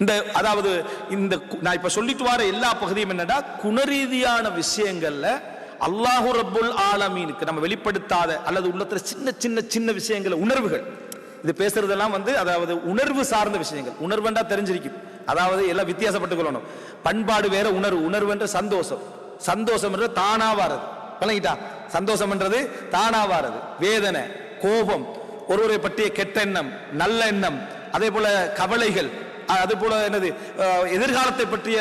இந்த அதாவது இந்த நான் இப்ப சொல்லிட்டு வர எல்லா பகுதியும் என்னடா குணரீதியான விஷயங்கள்ல அல்லாஹு ரப்புல் ஆலமீனுக்கு நம்ம வெளிப்படுத்தாத அல்லது உள்ளத்துல சின்ன சின்ன சின்ன விஷயங்கள் உணர்வுகள், இது பேசுறதெல்லாம் அதாவது உணர்வு சார்ந்த விஷயங்கள். உணர்வுண்டா தெரிஞ்சிருக்கும், அதாவது எல்லாம் வித்தியாசப்பட்டு கொள்ளணும். பண்பாடு வேற, உணர்வு என்ற சந்தோஷம், சந்தோஷம் என்ற தானா வாரது, பழகிட்டா சந்தோஷம் என்றது தானா வாரது. வேதனை, கோபம், ஒருவரை பற்றிய கெட்ட எண்ணம், நல்ல எண்ணம், அதே போல கவலைகள், அது போல என்னது எதிர்காலத்தை பற்றிய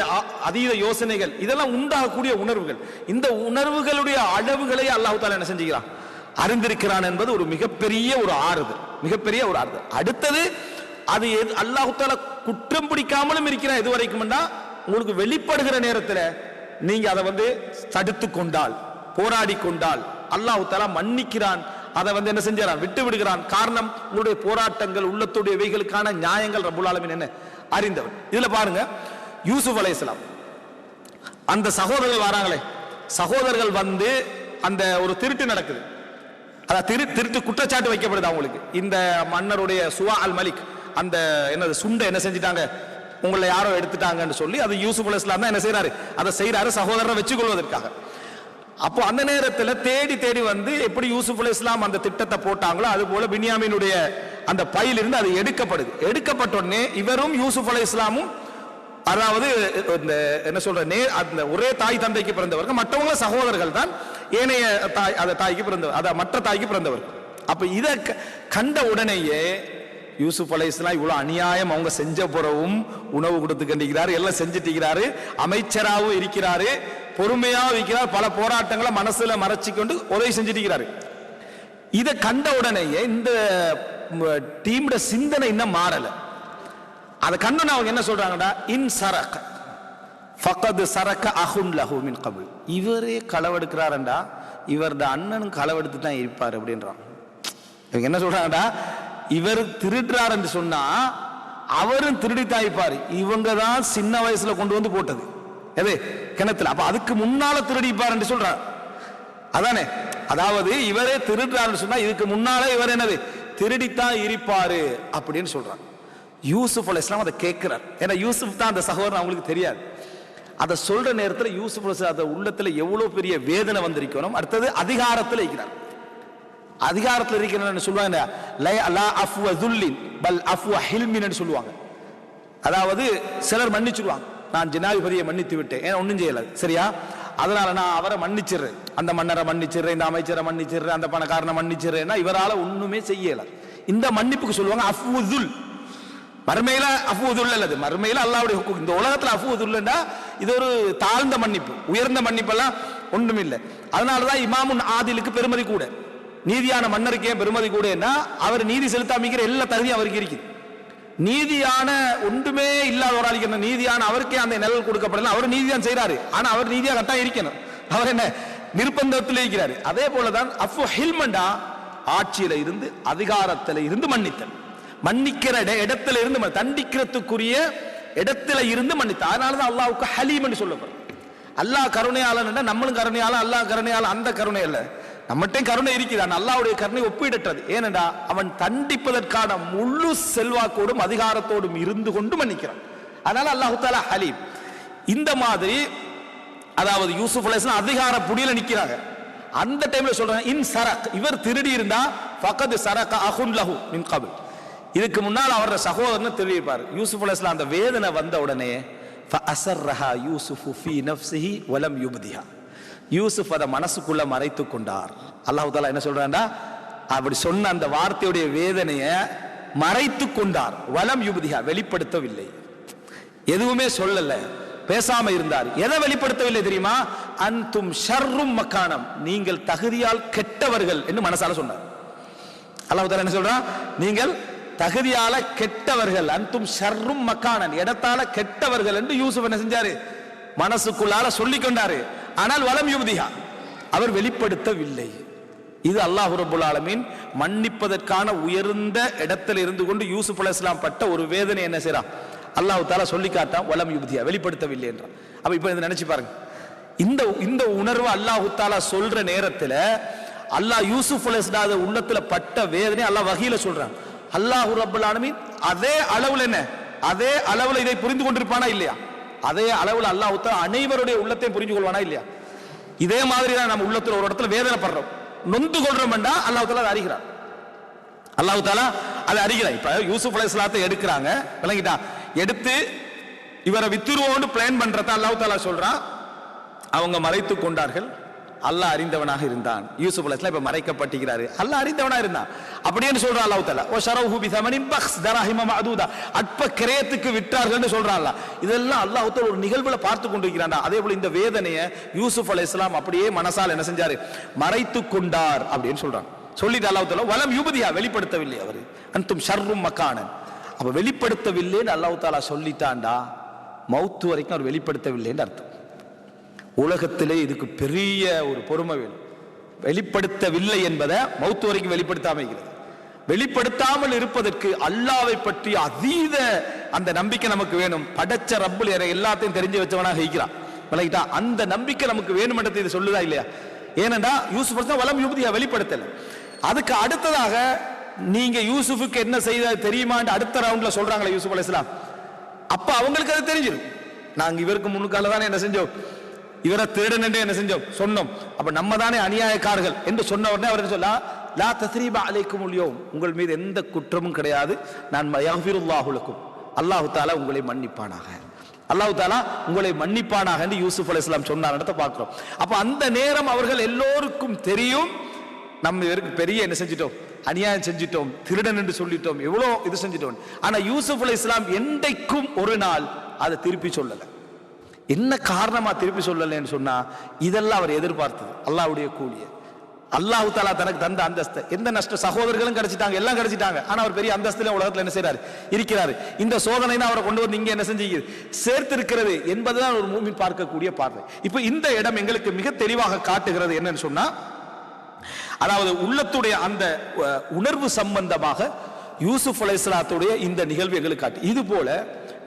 அதீத யோசனைகள், இதெல்லாம் உண்டாகக்கூடிய உணர்வுகள். இந்த உணர்வுகளுடைய அளவுகளை அல்லாஹ் தஆலா என்ன செஞ்சுக்கிறான், அறிந்திருக்கிறான் என்பது ஒரு மிகப்பெரிய ஒரு ஆறுதல், மிகப்பெரிய ஒரு ஆறுதல். அடுத்தது அது அல்லாஹ் தஆலா குற்றம் பிடிக்காமலும் இருக்கிறான். எது வரைக்கும் உங்களுக்கு வெளிப்படுகிற நேரத்தில் நீங்க அதை தடுத்து கொண்டால், போராடி கொண்டால் அல்லாஹ் தஆலா மன்னிக்கிறான். அதை என்ன செஞ்சான், விட்டு விடுகிறான். காரணம், உங்களுடைய போராட்டங்கள், உள்ளத்துடைய வைகளுக்கான நியாயங்கள் ரப்புல் ஆலமீன் என்ன அறிந்தவன். இதுல பாருங்க, யூசுப் அலைஹிஸ்ஸலாம் அந்த சகோதரர்கள் வராங்களே, சகோதரர்கள் அந்த ஒரு திருட்டு நடக்குது, திருட்டு குற்றச்சாட்டு வைக்கப்படுது அவங்களுக்கு. இந்த மன்னருடைய சுவா அல் மலிக் அந்த என்னது சுண்டை என்ன செஞ்சிட்டாங்க, உங்களை யாரோ எடுத்துட்டாங்கன்னு சொல்லி அது யூசுப் அலைஹிஸ்ஸலாம் தான் என்ன செய்யறாரு, அதை செய்யறாரு சகோதரரை வச்சுக்கொள்வதற்காக. அப்போ அந்த நேரத்தில் தேடி தேடி எப்படி யூசுப் அலைஹிஸ்ஸலாம் அந்த திட்டத்தை போட்டாங்களோ அது போல பின்யாமீனுடைய அந்த பையிலிருந்து அது எடுக்கப்படுது. எடுக்கப்பட்ட உடனே இவரும் யூசுப் அலைஹிஸ்ஸலாமும், அதாவது என்ன சொல்ற, அந்த ஒரே தாய் தந்தைக்கு பிறந்தவர்கள், மற்றவங்க சகோதரர்கள் தான், ஏனைய தாய்க்கு பிறந்தவர், அத மற்ற தாய்க்கு பிறந்தவர். அப்ப இதை கண்ட உடனேயே யூசுப் அலைஹிஸ்ஸலாம் இவ்வளவு அநியாயம் அவங்க செஞ்ச பிறவும் உணவு கொடுத்து கண்டிக்கிறாரு, எல்லாம் செஞ்சுட்டு அமைச்சராகவும் இருக்கிறாரு, பொறுமையா இருக்கிறார், பல போராட்டங்களை மனசுல மறைச்சு கொண்டு உதவி செஞ்சுட்டு. இதை கண்ட உடனேயே இந்த டீமோட சிந்தனை இன்னும் மாறல. அதை கண்டு அவங்க என்ன சொல்றாங்கடா, இன் சரக ஃபகத் சரக அஹுன் லஹு மின் கபில், இவரே களவெடுக்கிறாரண்டா இவரது அண்ணனும் களவெடுத்து தான் இருப்பார் அப்படின்றான். இவங்க என்ன சொல்றாங்கடா, இவர் திருடுறார் என்று சொன்னா அவரும் திருடித்தான் இருப்பாரு, இவங்க தான் சின்ன வயசுல கொண்டு போட்டது எது கிணத்துல, அப்ப அதுக்கு முன்னால திருடிப்பார் என்று சொல்றார். அதானே, அதாவது இவரே திருடுறாரு சொன்னா இதுக்கு முன்னால இவர் என்னது திருடித்தான் இருப்பாரு அப்படின்னு சொல்றாங்க. யூசுப் அலைஹிஸ்ஸலாம் அதை கேட்கிறார். ஏன்னா யூசுப் தான் அந்த சகோதரன், அவங்களுக்கு தெரியாது. அதை சொல்ற நேரத்தில் யூசுப் அலைஹிஸ்ஸலாம் உள்ளத்துல எவ்வளவு பெரிய வேதனை வந்திருக்கணும். அடுத்தது அதிகாரத்தில் இருக்கிறார், அதிகாரத்தில் இருக்கிறன்னு சொல்லுவாங்க, லா அஃப்வ துல்லின் பல் அஃப்வ ஹில்மின்னு சொல்லுவாங்க. அதாவது சிலர் மன்னிச்சுடுவாங்க, நான் ஜனாதிபதியை மன்னித்து விட்டேன், ஏன்னா ஒன்றும் செய்யல சரியா, அதனால நான் அவரை மன்னிச்சிடுறேன், அந்த மன்னரை மன்னிச்சிடுறேன், இந்த அமைச்சரை மன்னிச்சிடுறேன், அந்த பணக்காரனை மன்னிச்சிடுறேன்னா இவரால் ஒண்ணுமே செய்யல. இந்த மன்னிப்புக்கு சொல்லுவாங்க அஃப்வுதுல். மறுமையில அஃப்வுதுல் அல்லது மறுமையில அல்லாஹ்வுடைய ஹுக்கூம். இந்த உலகத்துல அஃப்வுதுல்னா இது ஒரு தாழ்ந்த மன்னிப்பு, உயர்ந்த மன்னிப்பெல்லாம் ஒன்றும் இல்லை. அதனாலதான் இமாமுன் ஆதிலுக்கு பெருமதி கூட, நீதியான மன்னருக்கே பெருமதி கூட, அவர் நீதி செலுத்தாமிக்கிற எல்லா தகுதியும் அவருக்கு இருக்குது. நீதியான ஒன்றுமே இல்லாத ஒரு ஆளுக்கு நீதியான அவருக்கே அந்த நிழல் கொடுக்கப்படல, அவர் நீதிதான் செய்யறாரு, ஆனா அவர் நீதியா கட்டாயம் இருக்கணும், அவர் என்ன நிர்பந்தத்தில் இருக்கிறாரு. அதே போலதான் அஃபு ஹில்மண்டா ஆட்சியில இருந்து அதிகாரத்தில் இருந்து மன்னித்தல், மன்னிக்கிற இடத்துல இருந்து தண்டிக்கிறதுக்குரிய இடத்துல இருந்து மன்னித்தல். அதனாலதான் அல்லாஹ்வுக்கு ஹலீம் என்று சொல்லப்படும். அல்லாஹ் கருணையாளன், நம்மளும் கருணையாளன், அல்லாஹ் கருணையாளன். அந்த கருணை அல்ல, நம்மகிட்ட கருணை இருக்கிறான், அல்லாஹ்வுடைய கருணை ஒப்பிடற்றது. ஏனென்றா அவன் தண்டிப்பதற்கான முழு செல்வாக்கோடும் அதிகாரத்தோடும் இருந்து கொண்டு மன்னிக்கிறான். அதனால அல்லாஹ் தஆலா ஹலீம். இந்த மாதிரி அதாவது யூசுப் அலைஹிஸ்ஸலாம் அதிகார புடியில நிக்கிறாங்க. அந்த டைம்ல சொல்றாங்க இன் சரக், இவர் திருடி இருந்தா ஃபகத் சரக அஹுன் லஹு மின் கபில், இதுக்கு முன்னால் அவரோட சகோதரனை திருடி இருப்பார். யூசுப் அலைஹிஸ்ஸலாம் அந்த வேதனை வந்த உடனே ஃபஅஸர்ரஹா யூசுஃபு ஃபீ நஃப்ஸிஹி வலம் யுப்திஹா, யூசுப் அதை மனசுக்குள்ள மறைத்து கொண்டார். அல்லாஹ் தஆலா என்ன சொல்றான்டா, அப்படி சொன்ன அந்த வார்த்தையுடைய வேதனையை மறைத்து கொண்டார். வலம் யுப்திஹா, வெளிப்படுத்தவில்லை, எதுவுமே சொல்லல, பேசாம இருந்தார். எதை வெளிப்படுத்தவில்லை தெரியுமா, அன்தும் ஷர்ரும் மக்கானம், நீங்கள் தகுதியால் கெட்டவர்கள் என்று மனசால சொன்னார். அல்லாஹ் தஆலா என்ன சொல்றான், நீங்கள் தகுதியால கெட்டவர்கள், அன்தும் ஷர்ரும் மக்கானன், இடத்தால கெட்டவர்கள் என்று யூசுப் என்ன செஞ்சாரு, மனசுக்குள்ளால சொல்லிக் கொண்டாரு. ஆனால் வலம் யுப்திஹா, அவர் வெளிப்படுத்தவில்லை. இது அல்லாஹ் ரப்பல் ஆலமீன் மன்னிப்பதற்கான உயர்ந்த இடத்தில் இருந்து கொண்டு யூசுப் அலைஹிஸ்ஸலாம் பட்ட ஒரு வேதனை என்ன செய்றான், அல்லாஹ் தஆலா சொல்லி காட்டான், வலம் யுப்திஹா, வெளிப்படுத்தவில்லை என்றான். அப்ப இப்ப இதை நினைச்சு பாருங்க, இந்த உணர்வு அல்லாஹ் தஆலா சொல்ற நேரத்தில் அல்லாஹ் யூசுப் அலைஹிஸ்ஸலாம் உள்ளத்துல பட்ட வேதனை அல்லாஹ் வஹீல சொல்றான். அல்லாஹ் ரப்பல் ஆலமீன் அதே அளவுல என்ன அதே அளவுல இதை புரிந்து கொண்டிருப்பானா இல்லையா? அதே அளவுல அல்லாஹ் தஆலா அனைவருடைய உள்ளத்தையும் புரிஞ்சு கொள்வானா இல்லையா? இதே மாதிரி தான் நம்ம உள்ளத்துல ஒரு இடத்துல வேதனைப்படுறோம், நொந்து கொள்றோம்டா அல்லாஹ் தஆலா அதை அறிகிறான். அல்லாஹ் தஆலா அதை அறிகிறான். இப்ப யூசுப் அலைஹிஸ்ஸலாத்தை எடுக்கிறாங்க, விளங்கிட்டா? எடுத்து இவரை வித்துருவோன்னு பிளான் பண்றத அல்லாஹ் தஆலா சொல்றான். அவங்க மறைத்து கொண்டார்கள், அல்லாஹ் அறிந்தவனாக இருந்தான். யூசுப் அலைஹிஸ்ஸலாம் இப்ப மறைக்கப்பட்டிருக்கிறாரு, அல்லாஹ் அறிந்தவனாக இருந்தான் அப்படின்னு சொல்றான் அல்லாஹ் தஆலா. வ ஷரவுஹு பிஸமனின் பக்ஸ் தராஹிம மஅதூதா, அற்ப கிரயத்துக்கு விற்றார்கள்னு சொல்றான் அல்லாஹ். இதெல்லாம் அல்லாஹ் தஆலா ஒரு நிகழ்வுல பார்த்து கொண்டிருக்கிறான். அதே போல இந்த வேதனையை யூசுப் அலைஹிஸ்ஸலாம் அப்படியே மனசால் என்ன செஞ்சாரு, மறைத்து கொண்டார் அப்படின்னு சொல்றான். சொல்லிட்டு அல்லாஹ் தஆலா வலம் யுபதியா, வெளிப்படுத்தவில்லை அவர், அன்தும் ஷர்ரும் மக்கானன். அப்ப வெளிப்படுத்தவில்லைன்னு அல்லாஹ் தஆலா சொல்லிட்டான்டா, மௌத்து வரைக்கும் அவர் வெளிப்படுத்தவில்லைன்னு அர்த்தம். உலகத்திலே இதுக்கு பெரிய ஒரு பொறுமை வேணும். வெளிப்படுத்தவில்லை என்பதை மௌத்து வரைக்கும் வெளிப்படுத்தாம இருக்கிறது. வெளிப்படுத்தாமல் இருப்பதற்கு அல்லாஹ்வை பற்றி அதீத அந்த நம்பிக்கை நமக்கு வேணும். படைச்ச ரப்புல் எல்லாத்தையும் தெரிஞ்சு வச்சவனாக இருக்கிறான், விளங்கிட்டா? அந்த நம்பிக்கை நமக்கு வேணும்ன்றதை இது சொல்லுதா இல்லையா? ஏனென்றா யூசுப் வலம் யுபதியா, வெளிப்படுத்தல. அதுக்கு அடுத்ததாக நீங்க யூசுஃபுக்கு என்ன செய்த தெரியுமான்னு அடுத்த ரவுண்ட்ல சொல்றாங்களே யூசுப் அலைஹிஸ்ஸலாம். அப்ப அவங்களுக்கு அது தெரிஞ்சிடும், நாங்க இவருக்கு முன்னுக்கால தானே என்ன செஞ்சோம், இவரை திருடன் என்று என்ன செஞ்சோம் சொன்னோம், அப்ப நம்ம தானே அநியாயக்காரர்கள் என்று சொன்ன உடனே அவர் சொல்ல லா தஸ்ரீப அலைக்குமுல் யௌம், உங்கள் மீது எந்த குற்றமும் கிடையாது, நான் யக்ஃபிருல்லாஹு லக்கும், அல்லாஹ் தஆலா உங்களை மன்னிப்பானாக, அல்லாஹ் தஆலா உங்களை மன்னிப்பானாக என்று யூசுப் அலைஹிஸ்ஸலாம் சொன்னார்ன்றத பார்க்கிறோம். அப்ப அந்த நேரம் அவர்கள் எல்லோருக்கும் தெரியும், நம்ம இவருக்கு பெரிய என்ன செஞ்சிட்டோம், அநியாயம் செஞ்சிட்டோம், திருடன் என்று சொல்லிட்டோம், எவ்வளோ இது செஞ்சிட்டோம். ஆனா யூசுப் அலைஹிஸ்ஸலாம் என்றைக்கும் ஒரு நாள் அதை திருப்பி சொல்லல. என்ன காரணமா திருப்பி சொல்லலன்னு சொன்னா, இதெல்லாம் அவர் எதிர்பார்த்தது அல்லாஹ்வுடைய கூலிய. அல்லாஹ் தஆலா தனக்கு தந்த அந்தஸ்து, எந்த நஷ்ட சகோதரர்களும் கிடைச்சிட்டாங்க, எல்லாம் கிடைச்சிட்டாங்க. ஆனா அவர் பெரிய அந்தஸ்துல உலகத்துல என்ன செய்யறாரு, இருக்கிறாரு. இந்த சோதனை தான் அவரை கொண்டு வந்து இங்க என்ன செஞ்சு சேர்த்து இருக்கிறது என்பதுதான் ஒரு மூமின் பார்க்கக்கூடிய பார்வை. இப்ப இந்த இடம் எங்களுக்கு மிக தெளிவாக காட்டுகிறது என்னன்னு சொன்னா, அதாவது உள்ளத்துடைய அந்த உணர்வு சம்பந்தமாக யூசுப் அலைஹிஸ்ஸலாத்துடைய இந்த நிகழ்வு எங்களுக்கு காட்டு. இது போல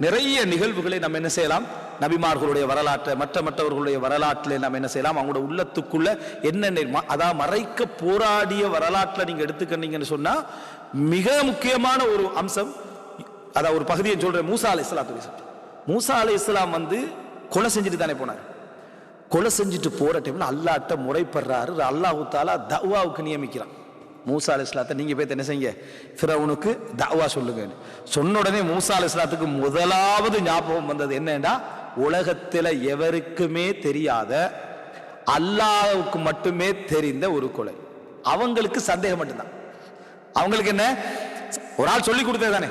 நிறைய நிகழ்வுகளை நம்ம என்ன செய்யலாம், நபிமார்களுடைய வரலாற்றை மற்றவர்களுடைய வரலாற்றில் நம்ம என்ன செய்யலாம், அவங்களோட உள்ளத்துக்குள்ள என்னென்ன அதாவது மறைக்க போராடிய வரலாற்றில் நீங்க எடுத்துக்கிட்டீங்கன்னு சொன்னா மிக முக்கியமான ஒரு அம்சம், அதாவது ஒரு பகுதியை சொல்றேன். மூசா அலைஹிஸ்ஸலாத்து, மூசா அலைஹிஸ்ஸலாம் வந்து கொலை செஞ்சுட்டு தானே போனார். கொலை செஞ்சுட்டு போற டைம்ல அல்லாஹ்ட்ட முறைப்படுறாரு, அல்லாஹ் தஆலா தஅவாவுக்கு நியமிக்கிறான். மூசா அலைஹிஸ்ஸலாத்தை நீங்க போய் என்ன செய்யுங்க, ஃபிரௌனுக்கு தஅவா சொல்லுங்க சொன்ன உடனே மூசா அலைஹிஸ்ஸலாத்துக்கு முதலாவது ஞாபகம் வந்தது என்னன்னா, உலகத்துல எவருக்குமே தெரியாத அல்லாஹ்வுக்கு மட்டுமே தெரிந்த ஒரு கொலை. அவங்களுக்கு சந்தேகம் மட்டும்தான். அவங்களுக்கு என்ன, ஒரு ஆள் சொல்லி கொடுத்தது தானே,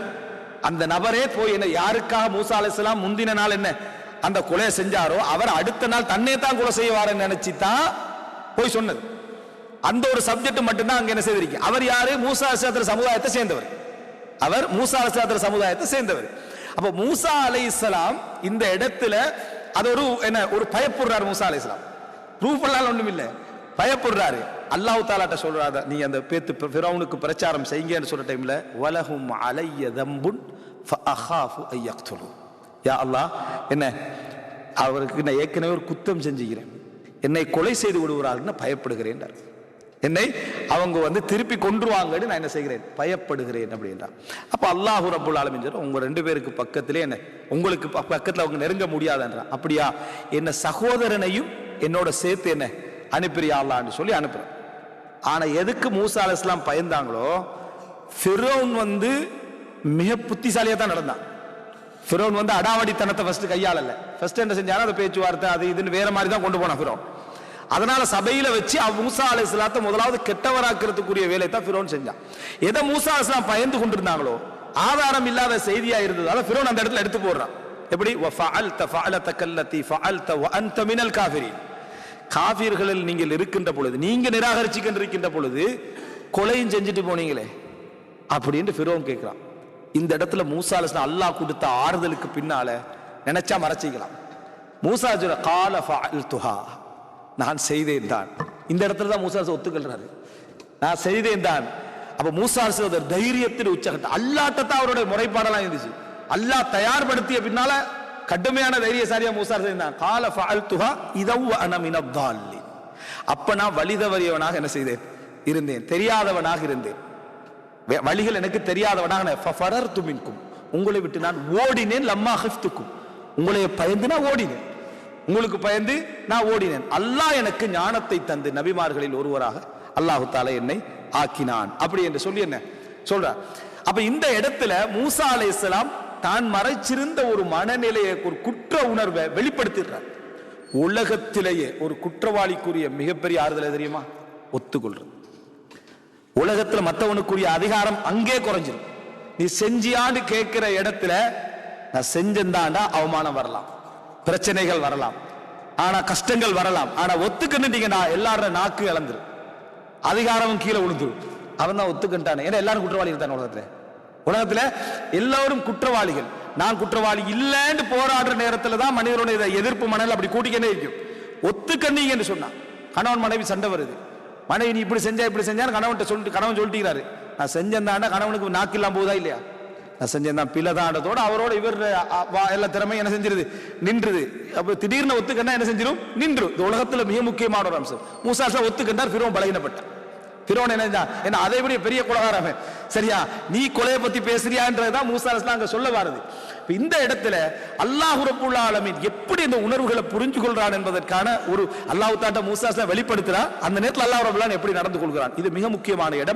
அந்த நபரே போய் என்ன யாருக்காக மூசா அலைஹிஸ்ஸலாம் முந்தின நாள் என்ன அந்த கொலை செஞ்சாரோ அவர் அடுத்த நாள் தன்னை தான் கொலை செய்வாருன்னு நினைச்சுதான் போய் சொன்னது. அந்த ஒரு சப்ஜெக்ட் மட்டும்தான் அங்க என்ன செய்திருக்கு. அவர் யாரு, மூசா அலைஹிஸ்ஸலாம் சமுதாயத்தை சேர்ந்தவர். அவர் மூசா அலைஹிஸ்ஸலாம் சமுதாயத்தை சேர்ந்தவர். அப்ப மூசா அலைஹிஸ்ஸலாம் இந்த இடத்துல அது ஒரு என்ன ஒரு பயப்படுறாரு. மூசா அலைஹிஸ்ஸலாம் ப்ரூஃப் எல்லாம் ஒண்ணும் இல்ல, பயப்படுறாரு. அல்லாஹ் தஆலாட்ட சொல்றாரு, நீ அந்த பேத்து ஃபிரௌனுக்கு பிரச்சாரம் செய்யுங்கன்னு சொல்ற டைம்ல வலஹும் அலைய தம்புன் ஃபஅகாஃபு அய்யக்துலு, யா அல்லாஹ் என்ன அவருக்கு நான் ஏற்கனவே ஒரு குத்தம் செஞ்சுக்கிறேன், என்னை கொலை செய்து விடுவார்கள் பயப்படுகிறேன், என்னை அவங்க வந்து திருப்பி கொன்றுவாங்கன்னு நான் என்ன செய்கிறேன், பயப்படுகிறேன் அப்படின்றான். அப்ப அல்லாஹ் ரப்புல் ஆலமீன் உங்க ரெண்டு பேருக்கு பக்கத்திலே என்ன உங்களுக்கு பக்கத்துல அவங்க நெருங்க முடியாதுன்றான். அப்படியா, என்ன சகோதரனையும் என்னோட சேர்த்து என்ன அனுப்பிறியா அல்லாஹ்னு சொல்லி அனுப்புறேன். ஆனா எதுக்கு மூசா அலைஹிஸ்ஸலாம் பயந்தாங்களோ, ஃபிரௌன் வந்து மிக புத்திசாலியா தான் நடந்தான். ஃபிரௌன் வந்து அடாவடித்தனத்தை ஃபர்ஸ்ட் கையாளல. ஃபர்ஸ்ட் என்ன செஞ்சாலும் அந்த பேச்சுவார்த்தை அது இதுன்னு வேற மாதிரி தான் கொண்டு போனான் ஃபிரௌன். அதனால சபையில வச்சு மூசா அலைஹிஸ்ஸலாத்தை முதலாவது கெட்டவராக்கிறதுக்குரிய வேலையை தான் ஃபிரௌன் செஞ்சான். எதை மூசா அலைஹிஸ்ஸலாம் பயந்து கொண்டிருந்தாங்களோ, ஆதாரம் இல்லாத செய்தியா இருந்ததால ஃபிரௌன் அந்த இடத்துல எடுத்து போடுறான். எப்படி வஃஅல்த ஃபஅலதகல்லதி ஃபஅல்த வஅன்த மினல் காஃபிரீன், காஃபிர்களில் நீங்கள் இருக்கின்ற பொழுது, நீங்க நிராகரிச்சுக்கிட்டு இருக்கின்ற பொழுது கொலையும் செஞ்சுட்டு போனீங்களே அப்படின்னு ஃபிரௌன் கேட்கிறான். இந்த இடத்துல மூசா அலைஹிஸ்ஸலாம் அல்லாஹ் கொடுத்த ஆறுதலுக்கு பின்னால நினைச்சா மறைச்சிக்கலாம். மூசா சொல்ற கால ஃபஅல்துஹா, நான் செய்தேன் தான். இந்த இடத்துல தான் மூசா ஒத்துக்கொள்றாரு, நான் செய்தேன் தான். அப்ப மூசா தைரியத்தின் உச்சகட்டம். அல்லாஹ்ட்ட தான் அவருடைய முறைப்பாடெல்லாம் இருந்துச்சு. அல்லாஹ் தயார்படுத்திய பின்னால கடுமையான தைரியசாலியா மூசா செய்தான். கால ஃபஅல்துஹா இதவ் அன மினத் தாலின், அப்ப நான் வழி தவறியவனாக என்ன செய்தேன் இருந்தேன், தெரியாதவனாக இருந்தேன், வழிகள் எனக்கு தெரியாதவனாக. ஃபஃபரர்து மின்கும், உங்களை விட்டு நான் ஓடினேன். லம்மா ஹிஃப்துக்கும், உங்களை பயந்து நான் ஓடினேன், உங்களுக்கு பயந்து நான் ஓடினேன். அல்லாஹ் எனக்கு ஞானத்தை தந்து நபிமார்களில் ஒருவராக அல்லாஹு தஆலா என்னை ஆக்கினான். அப்படி என்று சொல்லி என்ன சொல்றார். அப்ப இந்த இடத்துல மூசா அலைஹிஸ்ஸலாம் தான் மறைச்சிருந்த ஒரு மனநிலையை, ஒரு குற்ற உணர்வை வெளிப்படுத்திடுறார். உலகத்திலேயே ஒரு குற்றவாளிக்குரிய மிகப்பெரிய ஆறுதல் தெரியுமா? ஒத்துக்கொள்றது. உலகத்துல மற்றவனுக்குரிய அதிகாரம் அங்கே குறைஞ்சிடும். நீ செஞ்சியான்னு கேட்கிற இடத்துல நான் செஞ்சந்தாண்டா அவமானம் வரலாம், பிரச்சனைகள் வரலாம், ஆனா கஷ்டங்கள் வரலாம். ஆனா ஒத்துக்கிட்டீங்கன்னா எல்லாரும் நாக்கு இழந்துரு, அதிகாரமும் கீழே விழுந்துரும். அவன் தான் ஒத்துக்கிட்டானே. ஏன்னா எல்லாரும் குற்றவாளிகள் தான் உலகத்துல எல்லாரும் குற்றவாளிகள். நான் குற்றவாளி இல்லைன்னு போராடுற நேரத்துல தான் மனிதனுடைய எதிர்ப்பு மணல் அப்படி கூட்டிக்கிட்டே இருக்கும். ஒத்துக்கண்ணீங்கன்னு சொன்னா கணவன் மனைவி சண்டை வருது. மனைவி நீ இப்படி செஞ்சா இப்படி செஞ்சான்னு கணவன் சொல்லிட்டாரு. நான் செஞ்சேன்தாண்டா கணவனுக்கு நாக்கு இல்லாம போதா இல்லையா? நான் செஞ்சேன் பிள்ளைதாண்டதோட அவரோட இவர் எல்லா திறமையும் என்ன செஞ்சிருது, நின்றுது. அப்ப திடீர்னு ஒத்துக்கண்டா என்ன செஞ்சிடும், நின்று. இந்த உலகத்துல மிக முக்கியமான ஒரு அம்சம். மூசா ஒத்துக்கண்டார், ஃபிரௌன் பலகீனப்பட்டான். ஃபிரௌன் என்ன அதை விட பெரிய கொலைகாரன். சரியா, நீ கொலையை பத்தி பேசுறியான்றதுதான் மூசா அலைஹிஸ்ஸலாம் அங்க சொல்ல வருது. இந்த இடத்துல அல்லாஹ் ரப்புல் ஆலமீன் எப்படி இந்த உணர்வுகளை புரிஞ்சு கொள்றான் என்பதற்கான ஒரு அல்லாஹ் தாட்ட மூசா வெளிப்படுத்துறான். அந்த நேரத்தில் அல்லாஹ் ரப்புல் ஆலமீன் எப்படி நடந்து கொள்கிறான், இது மிக முக்கியமான இடம்.